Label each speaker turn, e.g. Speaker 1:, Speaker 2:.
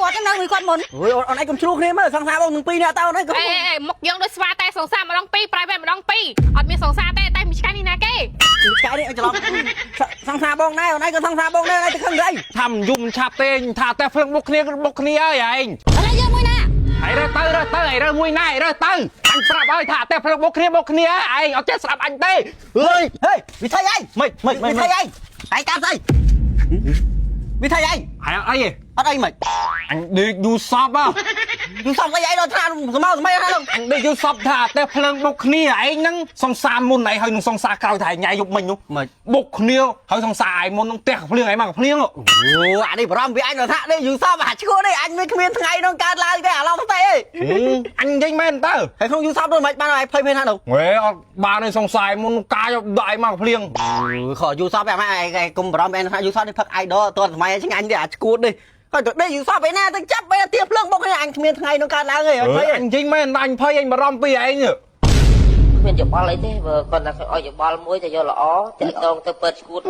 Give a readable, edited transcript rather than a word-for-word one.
Speaker 1: គាត់ចឹងនៅមួយគាត់មុនអូយអូនឯងកុំជ្រុះគ្នាមើលសង្សារបងនឹងពីរនាក់តើអូនឯងកុំ
Speaker 2: មកយើងដូចស្វាតែសង្សារម្ដងពីរប្រៃវេម្ដងពីរអត់មានសង្សារទេតែមានឆ្កែនេះណាគេ
Speaker 1: ឆ្កែនេះច្រឡំសង្សារបងណែអូនឯងក៏សង្សារបងណែទៅខឹងទៅអី
Speaker 3: ថាមិនយំឆាប់ទេថាតែភ្លឹងបុកគ្នាហើយឯង
Speaker 1: ឥឡូវយើងមួយណា
Speaker 3: ហើយរើទៅហើយរើមួយណារើទៅអញប្រាប់ហើយថាតែភ្លឹងបុកគ្នាឯងអត់ចេះស្ដាប់អញទេ
Speaker 1: ហេវិធីអីមិនវិធីអីឯងតាមស្អីវិធីអី
Speaker 3: ហើយអី
Speaker 1: អត់អីមិន
Speaker 3: អញដេកយូសព
Speaker 1: យូសពអីដល់ថាសម័យហ្នឹង
Speaker 3: អញដេកយូសពថាតែភ្លើងបុកគ្នាឯងហ្នឹងសង្សារមុនឯងហើយនឹងសង្សារក្រោយថាញ៉ៃយប់មិញនោះបុកគ្នាហើយសង្សារឯងមុននឹងផ្ទះភ្លៀងឯងមកភ្លៀងអូ
Speaker 1: អានេះបារម្ភពីអញដល់ថានេះយូសពអាឈួរនេះអញមានគ្មានថ្ងៃនោះកើតឡើងទេអាឡងទេ
Speaker 3: អញនិយាយមែនតើ
Speaker 1: ហើយក្នុងយូសពនោះមិនបានឲ្យភ័យមានថានោះ
Speaker 3: ហេអត់បានសង្សារមុនកាយដាក់ឯងមកភ្លៀង
Speaker 1: ខយូសពឯងកុំបារម្ភឯងថាយូសពនេះផឹកអាយដលតើសម័យឆ្ងាញ់ទេអាឈួរនេះហើយទៅដេកយូសពឯណាទៅចាប់ឯទៀភ្លើងបុកនេះអញគ្មានថ្ងៃនោះកើតឡើងទេ
Speaker 3: អញនិយាយមែនអញភ័យអញបារម្ភពីឯង
Speaker 4: គ្មានយោបល់អីទេបើគាត់ថាឲ្យយោបល់មួយតែយកល្អតាក់តងទៅពេទ្យឈួត